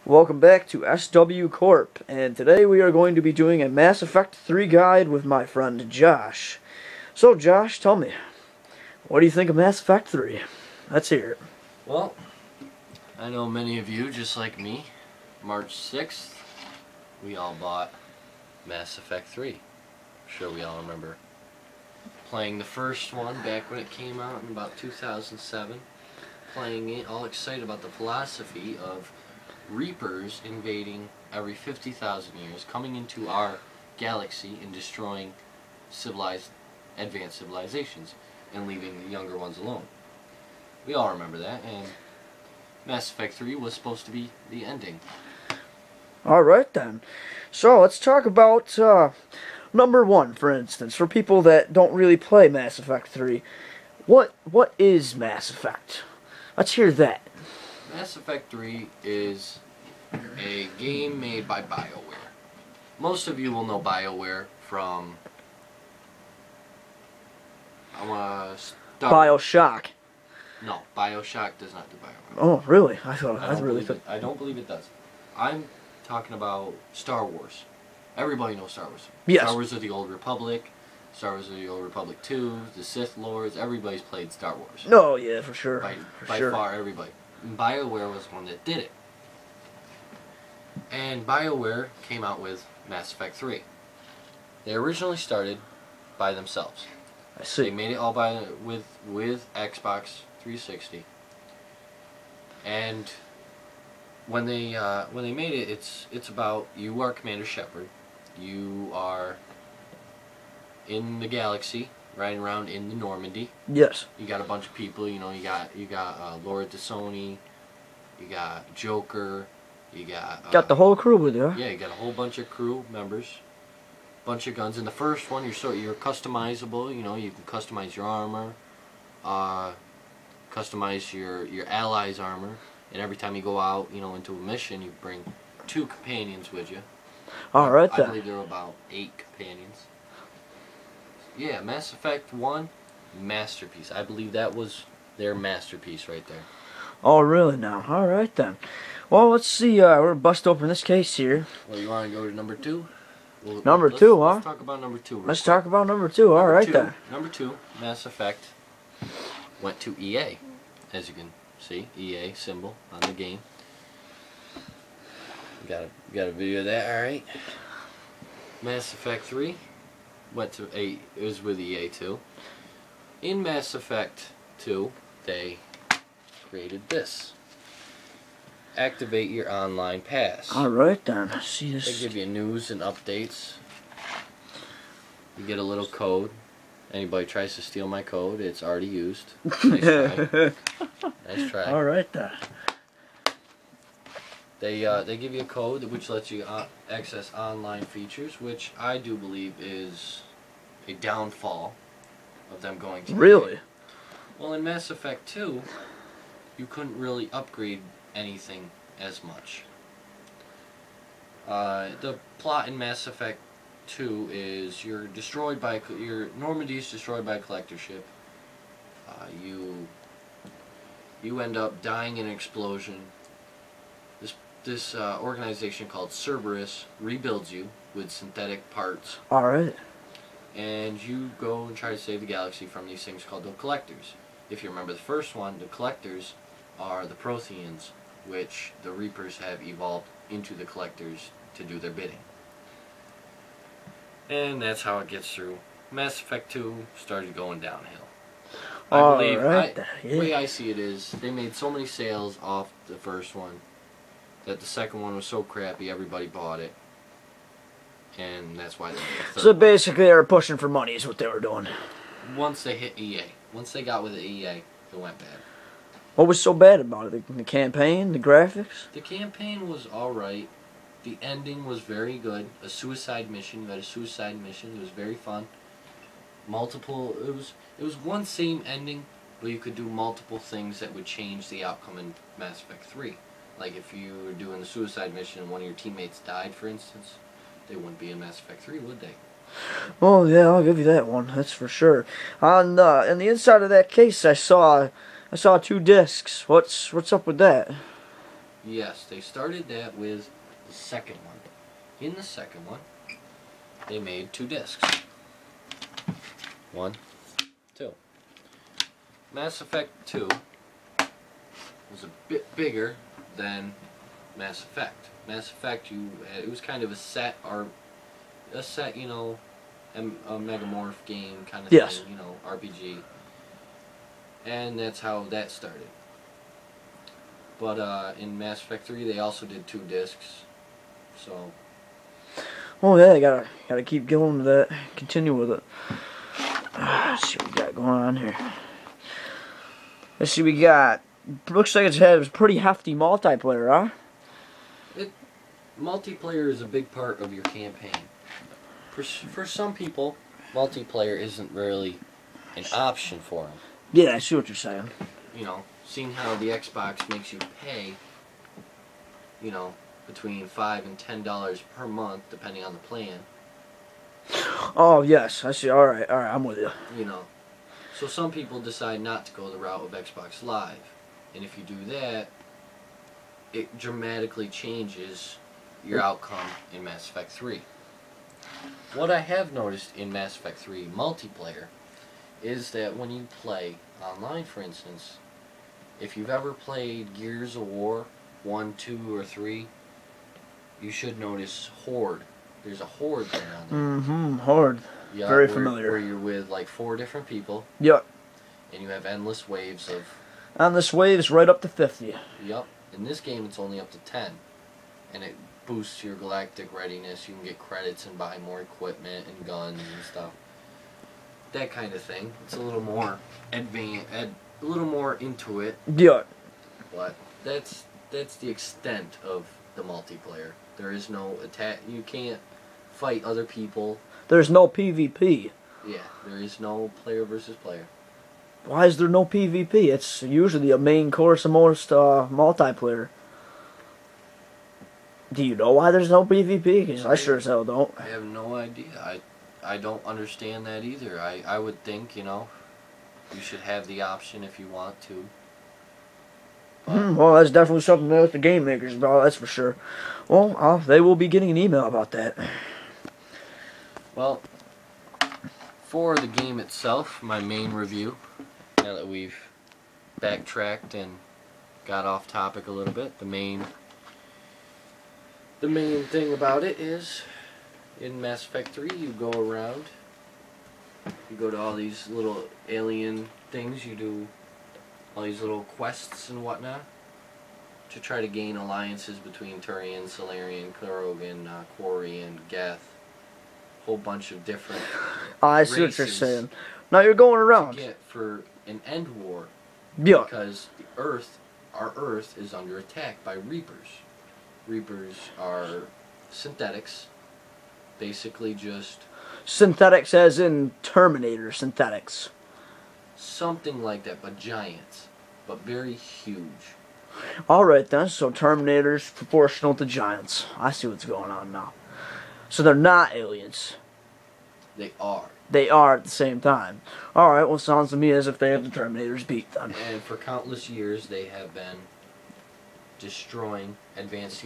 Welcome back to SW Corp, and today we are going to be doing a Mass Effect 3 guide with my friend Josh. So Josh, tell me, what do you think of Mass Effect 3? Let's hear it. Well, I know many of you, just like me, March 6th, we all bought Mass Effect 3. I'm sure we all remember playing the first one back when it came out in about 2007. Playing it, all excited about the philosophy of Reapers invading every 50,000 years, coming into our galaxy and destroying advanced civilizations and leaving the younger ones alone. We all remember that, and Mass Effect 3 was supposed to be the ending. Alright then. So let's talk about number 1, for instance, for people that don't really play Mass Effect 3. What is Mass Effect? Let's hear that. Mass Effect 3 is a game made by BioWare. Most of you will know BioWare from BioShock. No, BioShock does not do BioWare. Oh, really? I don't believe it does. I'm talking about Star Wars. Everybody knows Star Wars. Yes. Star Wars of the Old Republic, Star Wars of the Old Republic 2, the Sith Lords. Everybody's played Star Wars. No, yeah, for sure. By far, everybody. And BioWare was the one that did it. And BioWare came out with Mass Effect 3. They originally started by themselves. I see. They made it all with Xbox 360. And when they made it, it's about you are Commander Shepard. You are in the galaxy, riding around in the Normandy. Yes. You got a bunch of people. You know, you got Laura Tassoni, you got Joker, you got the whole crew with you. Yeah, you got a whole bunch of crew members, bunch of guns. In the first one, you're customizable. You know, you can customize your armor, customize your allies' armor, and every time you go out, you know, into a mission, you bring 2 companions with you. All right then. I believe there were about 8 companions. Yeah, Mass Effect 1, masterpiece. I believe that was their masterpiece right there. Oh, really now? Alright then. Well, let's see. We're going to bust open this case here. Well, you want to go to number 2? Number 2, huh? Let's talk about number 2. Let's talk about number 2. Alright then. Number 2, Mass Effect, went to EA. As you can see, EA symbol on the game. Got a video of that, alright. Mass Effect 3 went to it was with EA too. In Mass Effect 2, they created this. Activate your online pass. Alright then. See this. They give you news and updates. You get a little code. Anybody tries to steal my code, it's already used. Nice try. Nice try. Alright then. They give you a code which lets you access online features, which I do believe is a downfall of them going to Really? Well, in Mass Effect 2, you couldn't really upgrade anything as much. The plot in Mass Effect 2 is your Normandy is destroyed by a collector ship. You end up dying in an explosion. This organization called Cerberus rebuilds you with synthetic parts. Alright. And you go and try to save the galaxy from these things called the Collectors. If you remember the first one, the Collectors are the Protheans, which the Reapers have evolved into the Collectors to do their bidding. And that's how it gets through. Mass Effect 2 started going downhill. I believe, the way I see it is, they made so many sales off the first one that the second one was so crappy everybody bought it. And that's why they made the third So one. basically they were pushing for money is what they were doing. Once they hit EA. Once they got with the EA, it went bad. What was so bad about it? The campaign? The graphics? The campaign was alright. The ending was very good. A suicide mission. You had a suicide mission. It was very fun. It was one same ending, but you could do multiple things that would change the outcome in Mass Effect 3. Like if you were doing the suicide mission and one of your teammates died, for instance, they wouldn't be in Mass Effect 3, would they? Oh yeah, I'll give you that one. That's for sure. On in the inside of that case, I saw 2 discs. What's up with that? Yes, they started that with the second one. In the second one, they made 2 discs. 1, 2. Mass Effect 2 was a bit bigger than Mass Effect. Mass Effect, it was kind of a set, you know, a Megamorph game kind of Yes. thing, you know, RPG. And that's how that started. But in Mass Effect 3, they also did 2 discs. So, Oh yeah, gotta keep going with that. Continue with it. Let's see what we got going on here. Let's see, we got. Looks like it's had a pretty hefty multiplayer, huh? multiplayer is a big part of your campaign. For some people, multiplayer isn't really an option for them. Yeah, I see what you're saying. You know, seeing how the Xbox makes you pay, you know, between $5 and $10 per month, depending on the plan. Oh yes, I see. All right, I'm with you. You know, so some people decide not to go the route of Xbox Live, and if you do that, it dramatically changes your outcome in Mass Effect 3. What I have noticed in Mass Effect 3 multiplayer is that when you play online, for instance, if you've ever played Gears of War 1, 2, or 3, you should notice Horde. There's a Horde thing on there. Mm-hmm. Horde. Yeah, Very familiar. Where you're with like 4 different people. Yep. And you have endless waves of... On this wave is right up to 50. Yep. In this game, it's only up to 10. And it boosts your galactic readiness. You can get credits and buy more equipment and guns and stuff. That kind of thing. It's a little more advanced, a little more into it. Yeah. But that's the extent of the multiplayer. There is no attack. You can't fight other people. There's no PvP. Yeah, there is no player versus player. Why is there no PvP? It's usually a main course of most multiplayer. Do you know why there's no PvP? Because I sure as hell don't. I have no idea. I don't understand that either. I would think, you know, you should have the option if you want to. Well, that's definitely something that the game makers about, that's for sure. Well, they will be getting an email about that. Well, for the game itself, my main review, now that we've backtracked and got off topic a little bit, the main thing about it is, in Mass Effect 3, you go around, you go to all these little alien things, you do all these little quests and whatnot to try to gain alliances between Turian, Solarian, Krogan, Quarian, Geth, whole bunch of different I see what you're saying. Now you're going around. to get for an end war. Yeah. Because our Earth is under attack by Reapers. Reapers are synthetics, basically just Synthetics as in Terminator synthetics. something like that, but giants, but very huge. Alright then, so Terminators proportional to giants. I see what's going on now. So they're not aliens. They are. They are at the same time. Alright, well, sounds to me as if they have the Terminators beat then. And for countless years, they have been destroying advanced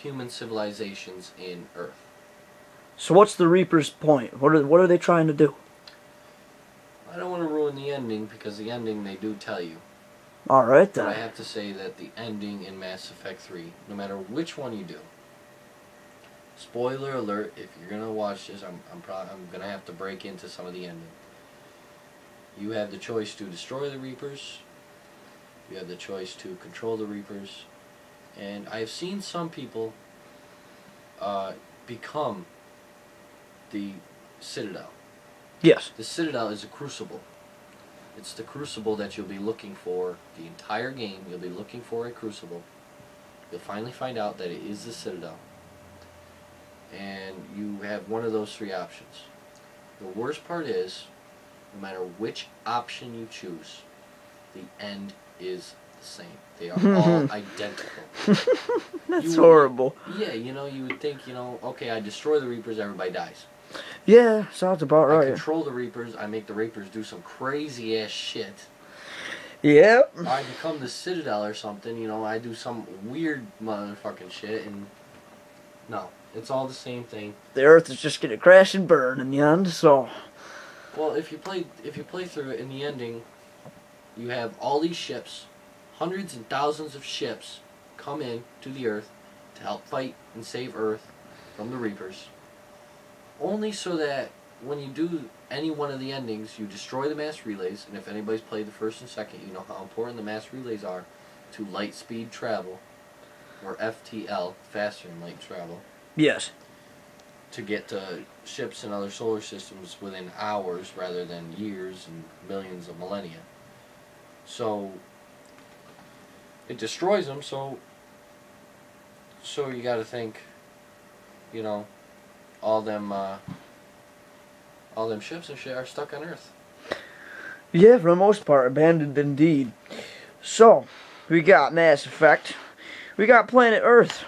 human civilizations in Earth. So what's the Reaper's point? What are they trying to do? I don't want to ruin the ending, because the ending they do tell you. Alright But I then. have to say that the ending in Mass Effect 3, no matter which one you do, spoiler alert, if you're going to watch this, I'm going to have to break into some of the ending. You have the choice to destroy the Reapers, you have the choice to control the Reapers, and I've seen some people become the Citadel. Yes. The Citadel is a crucible. It's the crucible that you'll be looking for the entire game. You'll be looking for a crucible. You'll finally find out that it is the Citadel. And you have one of those 3 options. The worst part is, no matter which option you choose, the end is the same. They are all identical. That's horrible. Yeah, you know, you would think, you know, okay, I destroy the Reapers, everybody dies. Yeah, sounds about I right. control the Reapers, I make the Reapers do some crazy ass shit. Yep. I become the Citadel or something, you know, I do some weird motherfucking shit, and no, it's all the same thing. The Earth is just gonna crash and burn in the end. So. Well, if you play through it in the ending, you have all these ships, hundreds and thousands of ships, come in to the Earth to help fight and save Earth from the Reapers. Only so that when you do any one of the endings, you destroy the mass relays, and if anybody's played the first and second, you know how important the mass relays are to light speed travel, or FTL, faster than light travel. Yes. To get to ships in other solar systems within hours rather than years and millions of millennia. So it destroys them, so you gotta think, you know, all them ships and shit are stuck on Earth. Yeah, for the most part, abandoned indeed. So, we got Mass Effect. We got Planet Earth.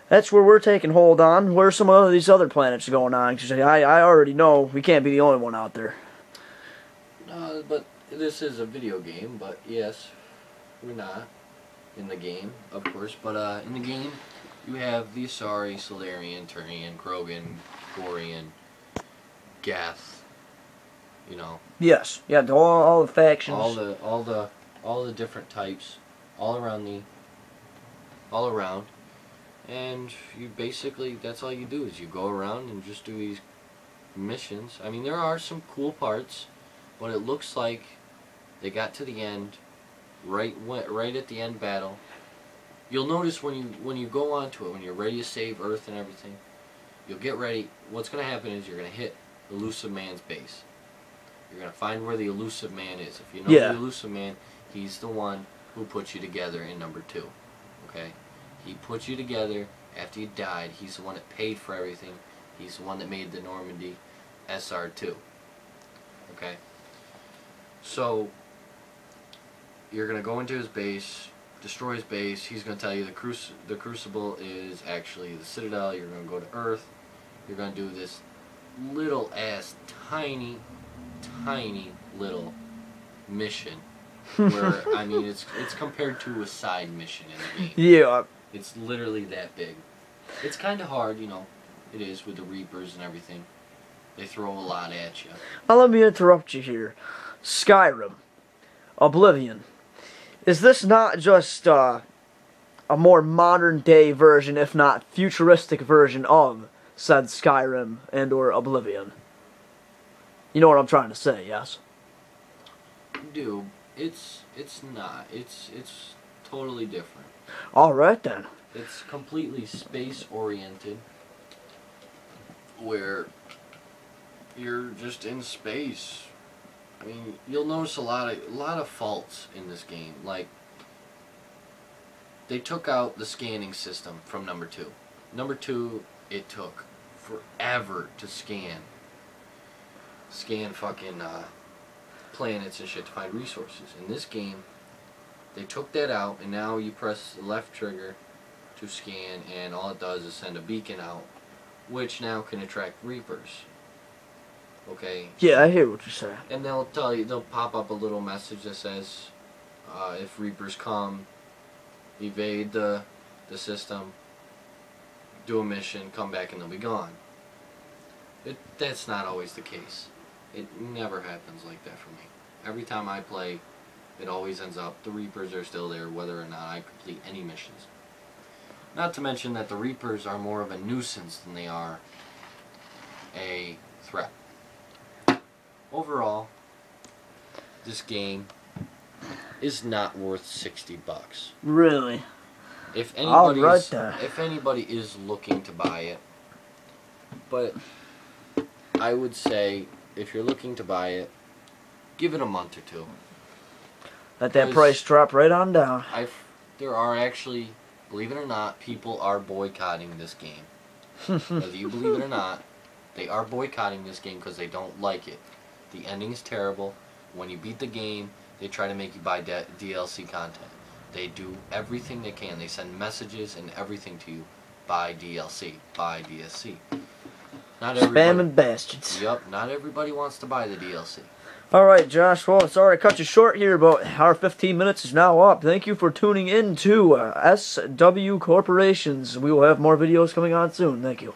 That's where we're taking hold on. Where are some of these other planets going on? Because I already know we can't be the only one out there. But this is a video game, but yes, we're not in the game, of course. But in the game, you have the Asari, Solarian, Turian, Krogan, Gorian, Geth, you know. Yes, yeah, all the factions. All the different types, all around. And you basically, that's all you do, is you go around and just do these missions. I mean, there are some cool parts, but it looks like they got to the end, right at the end battle. You'll notice when you go onto it, when you're ready to save Earth and everything, you'll get ready. What's going to happen is you're going to hit Elusive Man's base. You're going to find where the Elusive Man is. If you know the Elusive Man, he's the one who put you together in number 2. Okay? He put you together after you died. He's the one that paid for everything. He's the one that made the Normandy SR2. Okay? So, you're going to go into his base, destroy his base. He's going to tell you the Crucible is actually the Citadel. You're going to go to Earth. You're going to do this little ass, tiny little mission. Where, I mean, it's compared to a side mission in the game. Yeah. It's literally that big. It's kind of hard, you know. It is with the Reapers and everything. They throw a lot at you. Now let me interrupt you here. Skyrim. Oblivion. Is this not just a more modern day version, if not futuristic version of said Skyrim and or Oblivion? You know what I'm trying to say, yes? Dude, it's not. It's totally different. Alright then. It's completely space oriented, where you're just in space. I mean, you'll notice a lot of faults in this game. Like, they took out the scanning system from number 2. Number 2, it took forever to scan fucking planets and shit to find resources. In this game, they took that out, and now you press the left trigger to scan, and all it does is send a beacon out, which now can attract Reapers. Okay? Yeah, I hear what you're saying. And they'll pop up a little message that says, if Reapers come, evade the system, do a mission, come back, and they'll be gone. That's not always the case. It never happens like that for me. Every time I play, it always ends up the Reapers are still there whether or not I complete any missions. Not to mention that the Reapers are more of a nuisance than they are a threat. Overall, this game is not worth $60. Really? If If anybody is looking to buy it, but I would say if you're looking to buy it, give it a month or 2. Let that price drop right on down. There are actually, believe it or not, people are boycotting this game. Whether you believe it or not, they are boycotting this game because they don't like it. The ending is terrible. When you beat the game, they try to make you buy DLC content. They do everything they can. They send messages and everything to you. Buy DLC. Buy DSC. Not everybody. Spamming bastards. Yep, not everybody wants to buy the DLC. Alright, Josh, well, sorry to cut you short here, but our 15 minutes is now up. Thank you for tuning in to SW Corporations. We will have more videos coming on soon. Thank you.